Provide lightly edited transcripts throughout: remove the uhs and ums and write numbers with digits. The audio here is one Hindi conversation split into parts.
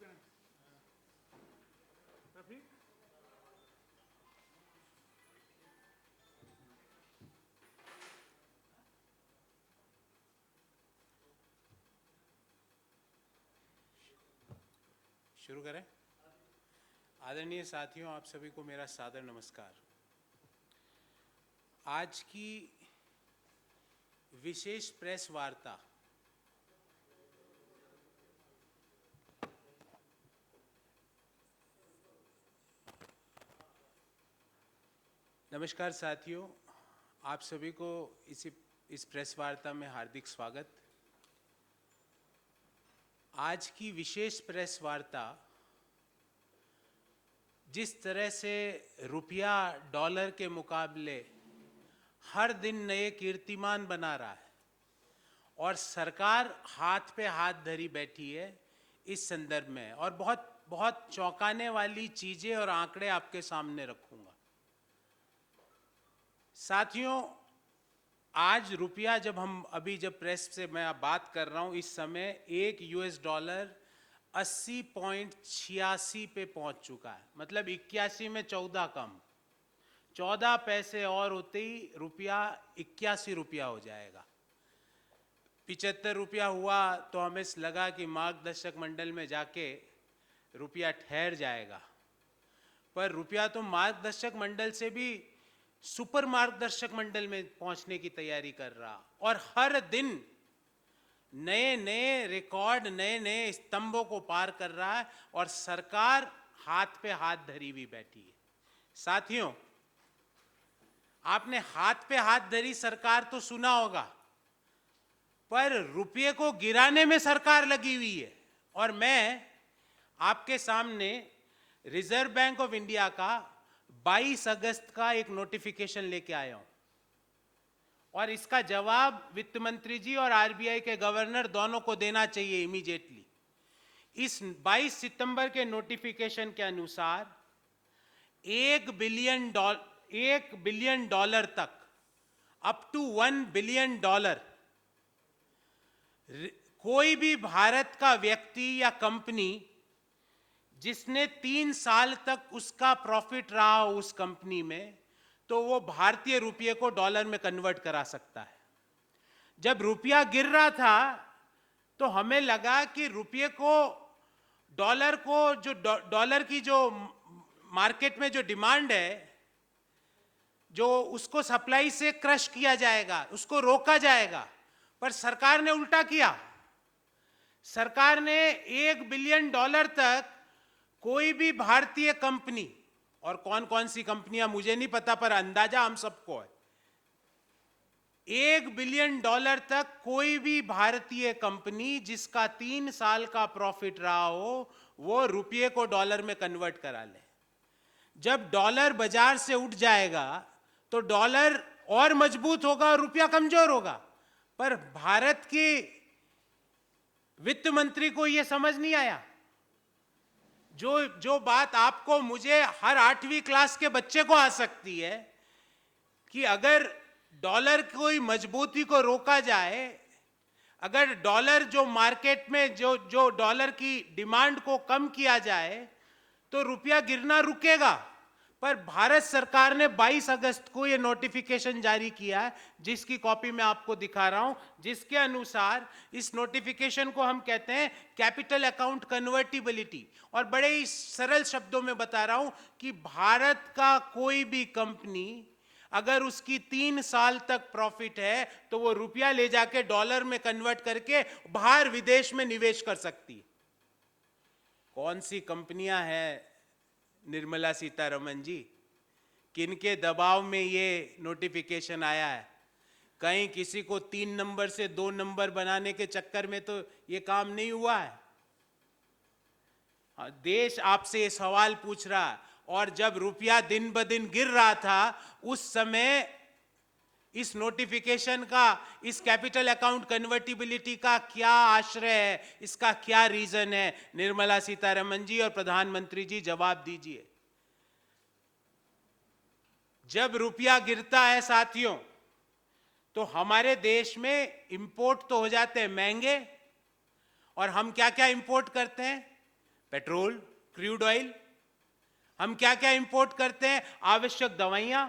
शुरू करें। आदरणीय साथियों, आप सभी को मेरा सादर नमस्कार। आज की विशेष प्रेस वार्ता नमस्कार साथियों, आप सभी को इस प्रेस वार्ता में हार्दिक स्वागत। आज की विशेष प्रेस वार्ता जिस तरह से रुपया डॉलर के मुकाबले हर दिन नए कीर्तिमान बना रहा है और सरकार हाथ पे हाथ धरी बैठी है, इस संदर्भ में और बहुत बहुत चौंकाने वाली चीजें और आंकड़े आपके सामने रखूंगा। साथियों, आज रुपया जब प्रेस से मैं बात कर रहा हूं, इस समय $1 80.86 पे पहुंच चुका है। मतलब 81 में 14 कम, 14 पैसे और होते ही रुपया 81 रुपया हो जाएगा। 75 रुपया हुआ तो हमें लगा कि मार्गदर्शक मंडल में जाके रुपया ठहर जाएगा, पर रुपया तो मार्गदर्शक मंडल से भी सुपर मार्गदर्शक मंडल में पहुंचने की तैयारी कर रहा और हर दिन नए नए रिकॉर्ड, नए नए स्तंभों को पार कर रहा है और सरकार हाथ पे हाथ धरी हुई बैठी है। साथियों, आपने हाथ पे हाथ धरी सरकार तो सुना होगा, पर रुपये को गिराने में सरकार लगी हुई है। और मैं आपके सामने रिजर्व बैंक ऑफ इंडिया का 22 अगस्त का एक नोटिफिकेशन लेके आया हूं और इसका जवाब वित्त मंत्री जी और आरबीआई के गवर्नर दोनों को देना चाहिए इमीडिएटली। इस 22 सितंबर के नोटिफिकेशन के अनुसार $1 बिलियन तक, अप टू $1 बिलियन, कोई भी भारत का व्यक्ति या कंपनी जिसने 3 साल तक उसका प्रॉफिट रहा हो उस कंपनी में, तो वो भारतीय रुपये को डॉलर में कन्वर्ट करा सकता है। जब रुपया गिर रहा था तो हमें लगा कि रुपये को, डॉलर की जो मार्केट में जो डिमांड है, जो उसको सप्लाई से क्रश किया जाएगा, उसको रोका जाएगा। पर सरकार ने उल्टा किया। सरकार ने $1 बिलियन तक कोई भी भारतीय कंपनी, और कौन कौन सी कंपनियां मुझे नहीं पता, पर अंदाजा हम सबको है, $1 बिलियन तक कोई भी भारतीय कंपनी जिसका 3 साल का प्रॉफिट रहा हो, वो रुपये को डॉलर में कन्वर्ट करा ले। जब डॉलर बाजार से उठ जाएगा तो डॉलर और मजबूत होगा और रुपया कमजोर होगा। पर भारत की वित्त मंत्री को यह समझ नहीं आया। जो बात आपको, मुझे, हर 8वीं क्लास के बच्चे को आ सकती है कि अगर डॉलर की मजबूती को रोका जाए, अगर डॉलर जो मार्केट में जो डॉलर की डिमांड को कम किया जाए, तो रुपया गिरना रुकेगा। पर भारत सरकार ने 22 अगस्त को यह नोटिफिकेशन जारी किया है, जिसकी कॉपी मैं आपको दिखा रहा हूं, जिसके अनुसार इस नोटिफिकेशन को हम कहते हैं कैपिटल अकाउंट कन्वर्टिबिलिटी। और बड़े ही सरल शब्दों में बता रहा हूं कि भारत का कोई भी कंपनी अगर उसकी 3 साल तक प्रॉफिट है तो वो रुपया ले जाके डॉलर में कन्वर्ट करके बाहर विदेश में निवेश कर सकती है। कौन सी कंपनियां हैं निर्मला सीतारमण जी, किनके दबाव में ये नोटिफिकेशन आया है? कहीं किसी को 3 नंबर से 2 नंबर बनाने के चक्कर में तो ये काम नहीं हुआ है। देश आपसे ये सवाल पूछ रहा है। और जब रुपया दिन ब दिन गिर रहा था, उस समय इस नोटिफिकेशन का, इस कैपिटल अकाउंट कन्वर्टिबिलिटी का क्या आश्रय है, इसका क्या रीजन है? निर्मला सीतारमण जी और प्रधानमंत्री जी, जवाब दीजिए। जब रुपया गिरता है साथियों, तो हमारे देश में इंपोर्ट तो हो जाते हैं महंगे, और हम क्या क्या इंपोर्ट करते हैं? Petrol, crude oil. हम क्या क्या इंपोर्ट करते हैं? आवश्यक दवाइयां।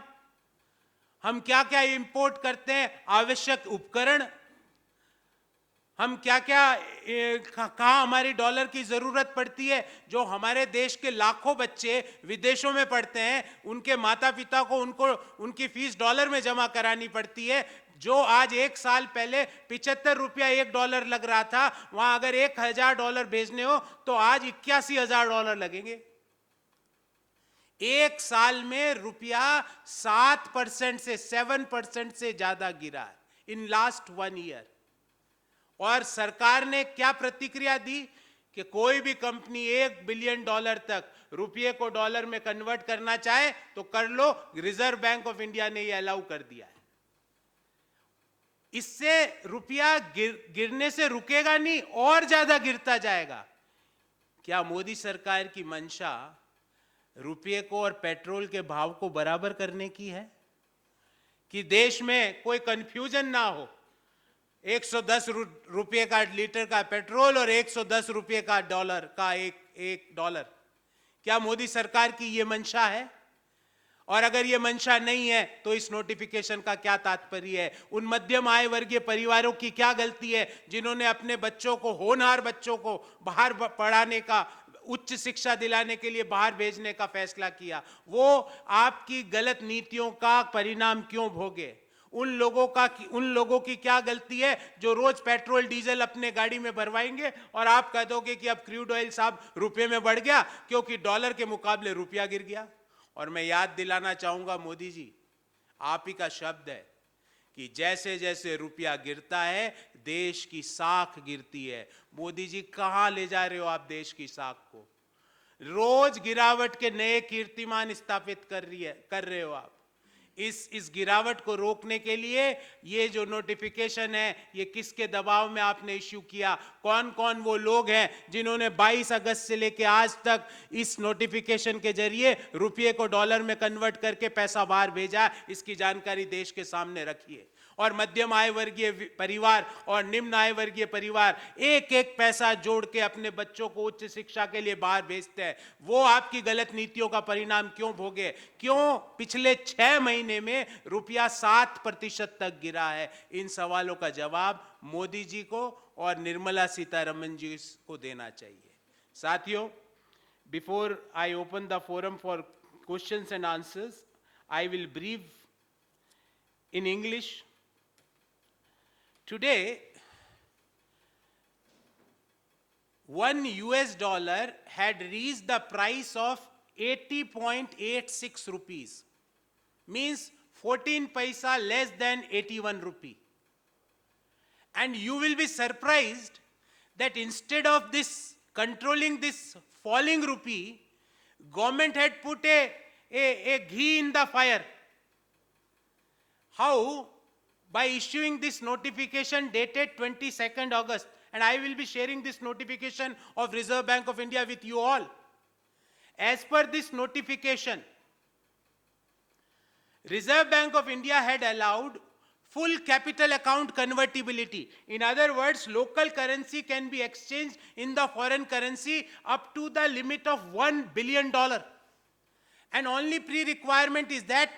हम क्या क्या इंपोर्ट करते हैं? आवश्यक उपकरण। हम क्या क्या कहां हमारी डॉलर की जरूरत पड़ती है? जो हमारे देश के लाखों बच्चे विदेशों में पढ़ते हैं, उनके माता पिता को उनकी फीस डॉलर में जमा करानी पड़ती है। जो आज 1 साल पहले 75 रुपया $1 लग रहा था, वहां अगर $1000 भेजने हो तो आज $81,000 लगेंगे। 1 साल में रुपया 7% से ज्यादा गिरा इन लास्ट 1 ईयर। और सरकार ने क्या प्रतिक्रिया दी कि कोई भी कंपनी $1 बिलियन तक रुपये को डॉलर में कन्वर्ट करना चाहे तो कर लो। रिजर्व बैंक ऑफ इंडिया ने यह अलाउ कर दिया है। इससे रुपया गिरने से रुकेगा नहीं, और ज्यादा गिरता जाएगा। क्या मोदी सरकार की मंशा रुपये को और पेट्रोल के भाव को बराबर करने की है कि देश में कोई कंफ्यूजन ना हो? 110 रुपये का लीटर का पेट्रोल और 110 रुपये का डॉलर का एक डॉलर। क्या मोदी सरकार की यह मंशा है? और अगर यह मंशा नहीं है तो इस नोटिफिकेशन का क्या तात्पर्य है? उन मध्यम आय वर्गीय परिवारों की क्या गलती है जिन्होंने अपने बच्चों को, होनहार बच्चों को बाहर पढ़ाने का, उच्च शिक्षा दिलाने के लिए बाहर भेजने का फैसला किया? वो आपकी गलत नीतियों का परिणाम क्यों भोगे? उन लोगों की क्या गलती है जो रोज पेट्रोल डीजल अपने गाड़ी में भरवाएंगे और आप कह दोगे कि अब क्रूड ऑयल साहब रुपए में बढ़ गया क्योंकि डॉलर के मुकाबले रुपया गिर गया। और मैं याद दिलाना चाहूंगा मोदी जी, आप ही का शब्द है कि जैसे जैसे रुपया गिरता है देश की साख गिरती है। मोदी जी, कहां ले जा रहे हो आप देश की साख को? रोज गिरावट के नए कीर्तिमान स्थापित कर रहे हो आप। इस गिरावट को रोकने के लिए ये जो नोटिफिकेशन है, ये किसके दबाव में आपने इश्यू किया? कौन कौन वो लोग हैं जिन्होंने 22 अगस्त से लेकर आज तक इस नोटिफिकेशन के जरिए रुपये को डॉलर में कन्वर्ट करके पैसा बाहर भेजा? इसकी जानकारी देश के सामने रखिए। और मध्यम आय वर्गीय परिवार और निम्न आय वर्गीय परिवार एक एक पैसा जोड़ के अपने बच्चों को उच्च शिक्षा के लिए बाहर भेजते हैं। वो आपकी गलत नीतियों का परिणाम क्यों भोगे? क्यों पिछले 6 महीने में रुपया 7% तक गिरा है? इन सवालों का जवाब मोदी जी को और निर्मला सीतारमण जी को देना चाहिए। साथियों, before I open the forum for questions and answers, I will brief in English. Today, $1 had reached the price of 80.86 rupees, means 14 paisa less than 81 rupee. And you will be surprised that instead of this controlling this falling rupee, government had put a ghee in the fire. How? By issuing this notification dated 22nd August, and I will be sharing this notification of Reserve Bank of India with you all. As per this notification, Reserve Bank of India had allowed full capital account convertibility. In other words, local currency can be exchanged in the foreign currency up to the limit of $1 billion. And only pre-requirement is that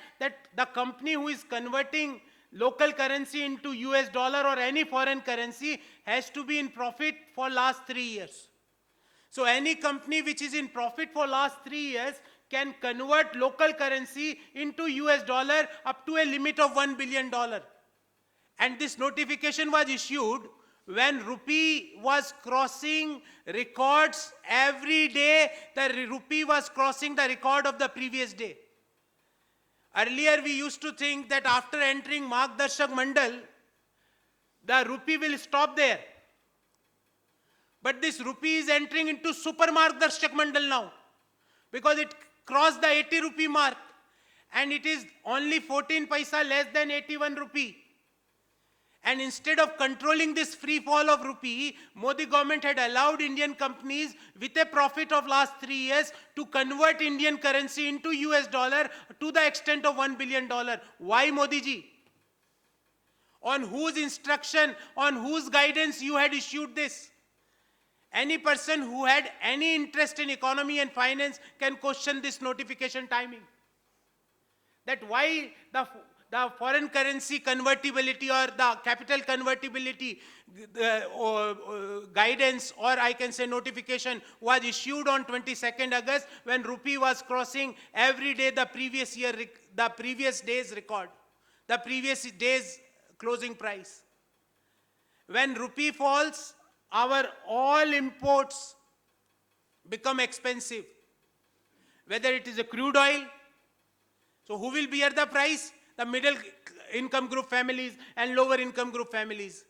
the company who is converting local currency into US dollar or any foreign currency has to be in profit for last 3 years. So any company which is in profit for last 3 years can convert local currency into US dollar up to a limit of $1 billion. And this notification was issued when rupee was crossing records every day. The rupee was crossing the record of the previous day. Earlier we used to think that after entering Margdarshak Mandal, the rupee will stop there. But this rupee is entering into Super Margdarshak Mandal now, because it crossed the 80 rupee mark and it is only 14 paisa less than 81 rupee. And instead of controlling this free fall of rupee, Modi government had allowed Indian companies with a profit of last 3 years to convert Indian currency into US dollar to the extent of $1 billion. Why, Modi ji? On whose instruction, on whose guidance you had issued this? Any person who had any interest in economy and finance can question this notification timing. That why the foreign currency convertibility or the capital convertibility guidance, or I can say notification, was issued on 22nd August when rupee was crossing every day the previous year, the previous day's record, the previous day's closing price. When rupee falls, our all imports become expensive, whether it is a crude oil. So who will bear the price? The middle income group families and lower income group families.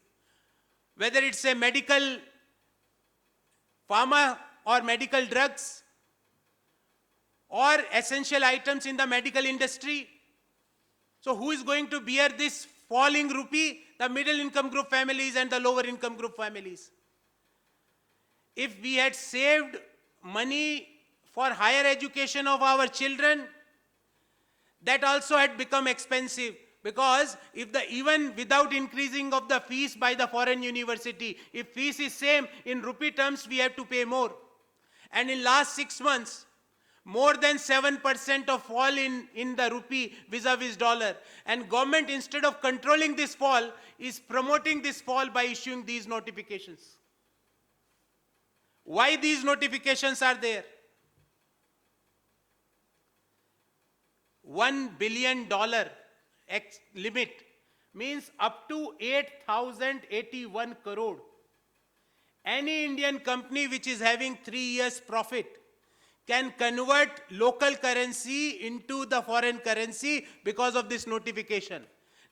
Whether it's a medical, pharma or medical drugs, or essential items in the medical industry. So who is going to bear this falling rupee? The middle income group families and the lower income group families. If we had saved money for higher education of our children, that also had become expensive, because if even without increasing of the fees by the foreign university, if fees is same in rupee terms, we have to pay more. And in last 6 months, more than 7% of fall in the rupee vis-a-vis dollar. And government, instead of controlling this fall, is promoting this fall by issuing these notifications. Why these notifications are there? $1 billion limit means up to 8,081 crore. Any Indian company which is having 3 years profit can convert local currency into the foreign currency because of this notification.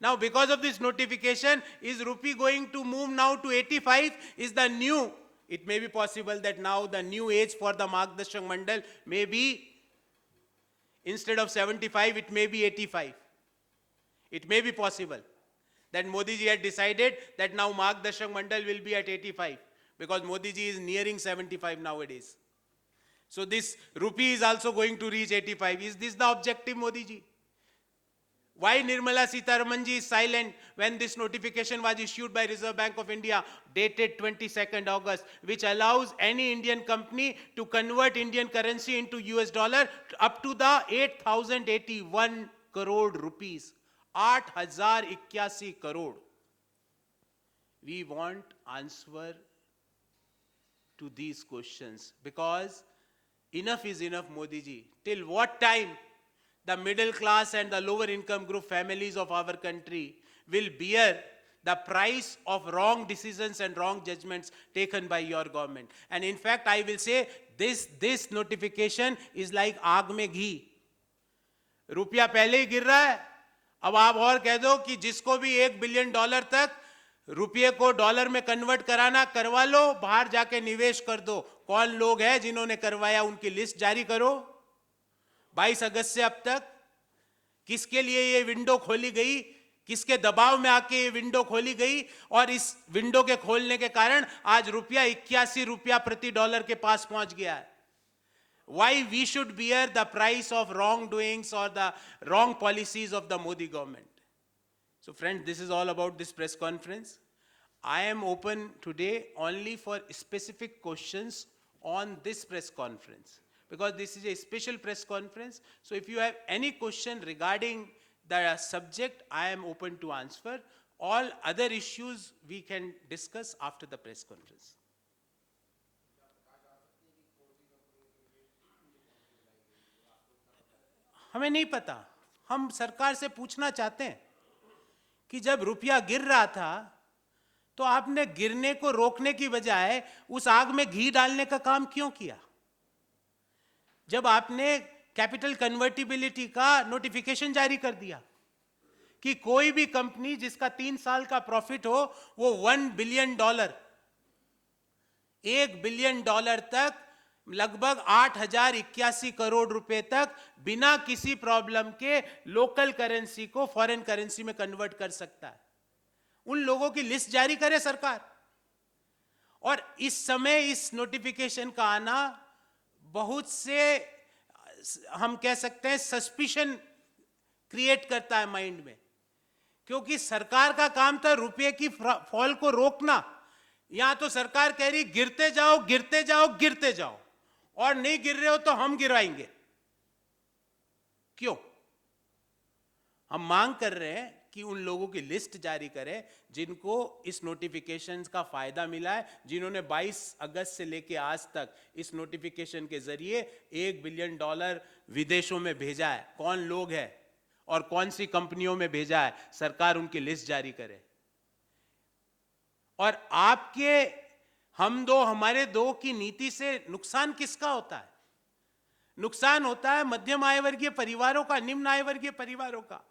Now, because of this notification, is rupee going to move now to 85? Is the new, it may be possible that now the new age for the Margdarshak Mandal may be, instead of 75, it may be 85. It may be possible that Modi ji had decided that now Margdarshak Mandal will be at 85, because Modi ji is nearing 75 nowadays. So this rupee is also going to reach 85. Is this the objective, Modi ji? Why Nirmala Sitharaman ji is silent when this notification was issued by Reserve Bank of India, dated 22nd August, which allows any Indian company to convert Indian currency into US dollar up to the 8,081 crore rupees. 8,081 crore. We want answer to these questions, because enough is enough, Modi ji. Till what time the middle class and the lower income group families of our country will bear the price of wrong decisions and wrong judgments taken by your government? And in fact, I will say this notification is like आग में घी. रुपया पहले ही गिर रहा है, अब आप और कह दो कि जिसको भी $1 बिलियन तक रुपये को डॉलर में कन्वर्ट कराना करवा लो, बाहर जाके निवेश कर दो. कौन लोग हैं जिन्होंने करवाया, उनकी लिस्ट जारी करो. 22 अगस्त से अब तक किसके लिए ये विंडो खोली गई, किसके दबाव में आके ये विंडो खोली गई, और इस विंडो के खोलने के कारण आज रुपया 81 रुपया प्रति डॉलर के पास पहुंच गया है. Why we should bear the price of wrongdoings or the wrong policies of the Modi government? So friends, this is all about this press conference. I am open today only for specific questions on this press conference, because this is a special press conference. So if you have any question regarding the subject, I am open to answer. All other issues we can discuss after the press conference. हमें नहीं पता. हम सरकार से पूछना चाहते हैं कि जब रुपया गिर रहा था तो आपने गिरने को रोकने की बजाय उस आग में घी डालने का काम क्यों किया? जब आपने कैपिटल कन्वर्टिबिलिटी का नोटिफिकेशन जारी कर दिया कि कोई भी कंपनी जिसका 3 साल का प्रॉफिट हो वो $1 बिलियन, $1 बिलियन तक, लगभग 8,081 करोड़ रुपए तक बिना किसी प्रॉब्लम के लोकल करेंसी को फॉरेन करेंसी में कन्वर्ट कर सकता है. उन लोगों की लिस्ट जारी करे सरकार. और इस समय इस नोटिफिकेशन का आना बहुत से, हम कह सकते हैं, सस्पिशन क्रिएट करता है माइंड में, क्योंकि सरकार का काम था रुपये की फॉल को रोकना. यहां तो सरकार कह रही गिरते जाओ गिरते जाओ गिरते जाओ, और नहीं गिर रहे हो तो हम गिराएंगे। क्यों? हम मांग कर रहे हैं कि उन लोगों की लिस्ट जारी करें जिनको इस नोटिफिकेशन का फायदा मिला है, जिन्होंने 22 अगस्त से लेकर आज तक इस नोटिफिकेशन के जरिए $1 बिलियन विदेशों में भेजा है। कौन लोग हैं और कौन सी कंपनियों में भेजा है, सरकार उनकी लिस्ट जारी करे। और आपके हम दो हमारे दो की नीति से नुकसान किसका होता है? नुकसान होता है मध्यम आय वर्गीय परिवारों का, निम्न आय वर्गीय परिवारों का।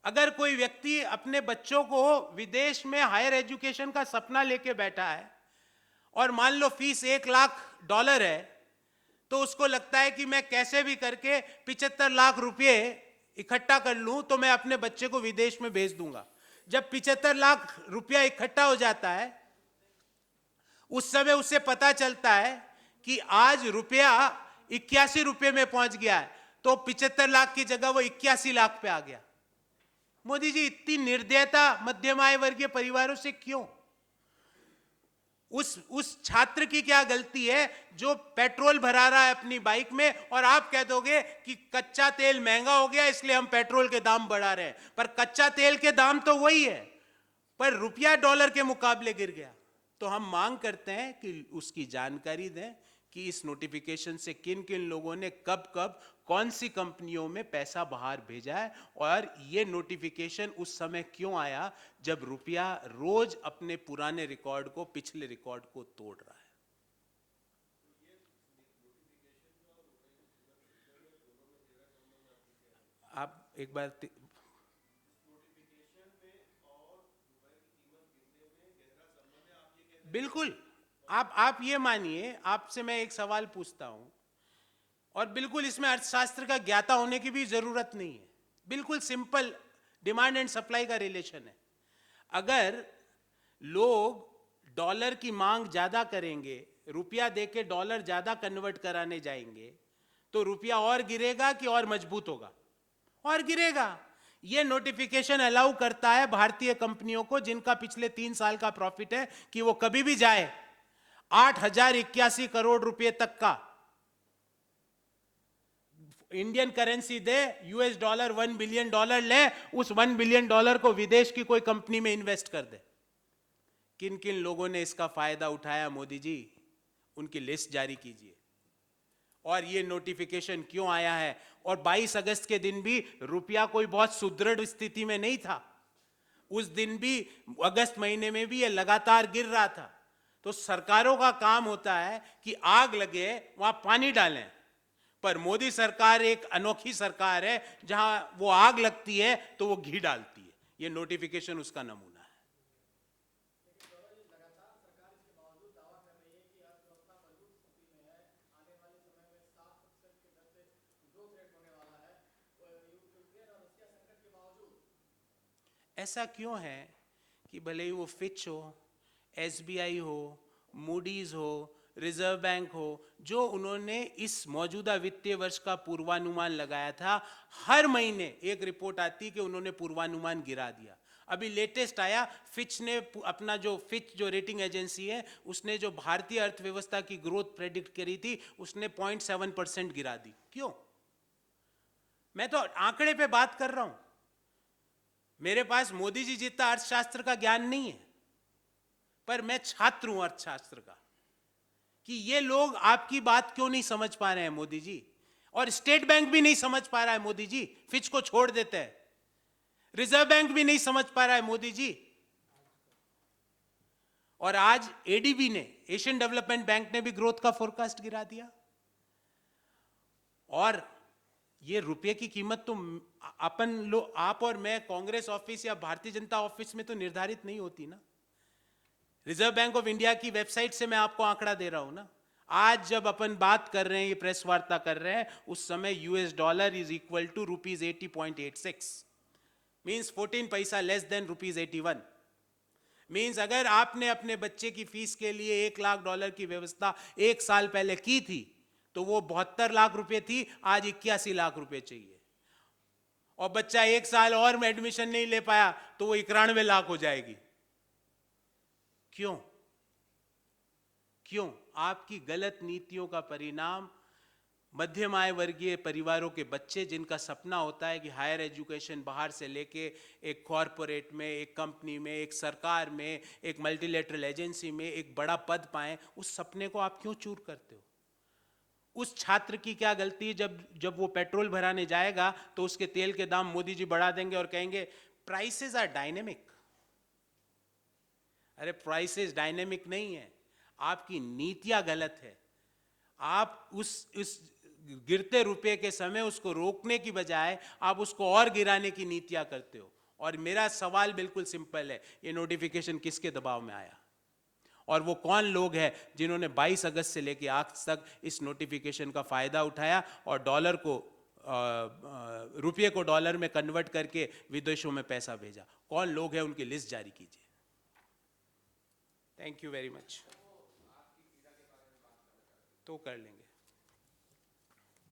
अगर कोई व्यक्ति अपने बच्चों को विदेश में हायर एजुकेशन का सपना लेके बैठा है और मान लो फीस $1 लाख है, तो उसको लगता है कि मैं कैसे भी करके 75 लाख रुपए इकट्ठा कर लूं तो मैं अपने बच्चे को विदेश में भेज दूंगा। जब 75 लाख रुपया इकट्ठा हो जाता है, उस समय उसे पता चलता है कि आज रुपया 81 रुपये में पहुंच गया है, तो 75 लाख की जगह वो 81 लाख पे आ गया। मोदी जी, इतनी निर्दयता मध्यम आय वर्गीय परिवारों से क्यों? उस छात्र की क्या गलती है जो पेट्रोल भरा रहा है अपनी बाइक में, और आप कह दोगे कि कच्चा तेल महंगा हो गया इसलिए हम पेट्रोल के दाम बढ़ा रहे हैं, पर कच्चा तेल के दाम तो वही है, पर रुपया डॉलर के मुकाबले गिर गया। तो हम मांग करते हैं कि उसकी जानकारी दें कि इस नोटिफिकेशन से किन किन लोगों ने कब कब कौन सी कंपनियों में पैसा बाहर भेजा है, और ये नोटिफिकेशन उस समय क्यों आया जब रुपया रोज अपने पुराने रिकॉर्ड को, पिछले रिकॉर्ड को तोड़ रहा है। आप एक बार बिल्कुल, आप ये मानिए, आपसे मैं एक सवाल पूछता हूं, और बिल्कुल इसमें अर्थशास्त्र का ज्ञाता होने की भी जरूरत नहीं है, बिल्कुल सिंपल डिमांड एंड सप्लाई का रिलेशन है। अगर लोग डॉलर की मांग ज्यादा करेंगे, रुपया देके डॉलर ज्यादा कन्वर्ट कराने जाएंगे, तो रुपया और गिरेगा कि और मजबूत होगा? और गिरेगा। यह नोटिफिकेशन अलाउ करता है भारतीय कंपनियों को जिनका पिछले 3 साल का प्रॉफिट है कि वो कभी भी जाए 8,081 करोड़ रुपए तक का इंडियन करेंसी दे, US डॉलर $1 बिलियन ले, उस $1 बिलियन को विदेश की कोई कंपनी में इन्वेस्ट कर दे। किन किन लोगों ने इसका फायदा उठाया मोदी जी, उनकी लिस्ट जारी कीजिए। और ये नोटिफिकेशन क्यों आया है? और 22 अगस्त के दिन भी रुपया कोई बहुत सुदृढ़ स्थिति में नहीं था, उस दिन भी अगस्त महीने में भी ये लगातार गिर रहा था। तो सरकारों का काम होता है कि आग लगे वहां पानी डालें, पर मोदी सरकार एक अनोखी सरकार है, जहां वो आग लगती है तो वो घी डालती है। ये नोटिफिकेशन उसका नमूना है। ऐसा क्यों है कि भले ही वो फिच हो, SBI हो, मूडीज हो, रिजर्व बैंक हो, जो उन्होंने इस मौजूदा वित्तीय वर्ष का पूर्वानुमान लगाया था, हर महीने एक रिपोर्ट आती कि उन्होंने पूर्वानुमान गिरा दिया। अभी लेटेस्ट आया, फिच ने अपना फिच जो रेटिंग एजेंसी है, उसने जो भारतीय अर्थव्यवस्था की ग्रोथ प्रेडिक्ट करी थी, उसने 0.7% गिरा दी। क्यों? मैं तो आंकड़े पे बात कर रहा हूं, मेरे पास मोदी जी जितना अर्थशास्त्र का ज्ञान नहीं है, पर मैं छात्र हूं अर्थशास्त्र का, कि ये लोग आपकी बात क्यों नहीं समझ पा रहे हैं मोदी जी। और स्टेट बैंक भी नहीं समझ पा रहा है मोदी जी, फिच को छोड़ देते हैं। रिजर्व बैंक भी नहीं समझ पा रहा है मोदी जी। और आज ADB ने, एशियन डेवलपमेंट बैंक ने भी ग्रोथ का फोरकास्ट गिरा दिया। और ये रुपये की कीमत तो अपन लोग, आप और मैं, कांग्रेस ऑफिस या भारतीय जनता ऑफिस में तो निर्धारित नहीं होती ना। रिजर्व बैंक ऑफ इंडिया की वेबसाइट से मैं आपको आंकड़ा दे रहा हूं ना। आज जब अपन बात कर रहे हैं, ये प्रेस वार्ता कर रहे हैं, उस समय US dollar is equal to ₹80.86, means 14 पैसा लेस देन ₹81। मीन्स अगर आपने अपने बच्चे की फीस के लिए $1 लाख की व्यवस्था 1 साल पहले की थी, तो वो 72 लाख रुपए थी, आज 81 लाख रुपए चाहिए। और बच्चा 1 साल और में एडमिशन नहीं ले पाया तो वो 91 लाख हो जाएगी। क्यों? क्यों? आपकी गलत नीतियों का परिणाम मध्यम आय वर्गीय परिवारों के बच्चे, जिनका सपना होता है कि हायर एजुकेशन बाहर से लेके एक कॉरपोरेट में, एक कंपनी में, एक सरकार में, एक मल्टीलेटरल एजेंसी में एक बड़ा पद पाएं, उस सपने को आप क्यों चूर करते हो? उस छात्र की क्या गलती है? जब वो पेट्रोल भराने जाएगा तो उसके तेल के दाम मोदी जी बढ़ा देंगे और कहेंगे प्राइसेस आर डायनेमिक। अरे प्राइसेस डायनेमिक नहीं है, आपकी नीतियां गलत है। आप उस गिरते रुपए के समय उसको रोकने की बजाय आप उसको और गिराने की नीतियां करते हो। और मेरा सवाल बिल्कुल सिंपल है, ये नोटिफिकेशन किसके दबाव में आया? और वो कौन लोग हैं जिन्होंने 22 अगस्त से लेकर आज तक इस नोटिफिकेशन का फायदा उठाया और डॉलर को रुपये को डॉलर में कन्वर्ट करके विदेशों में पैसा भेजा? कौन लोग हैं, उनकी लिस्ट जारी कीजिए। Thank you very much. तो कर लेंगे।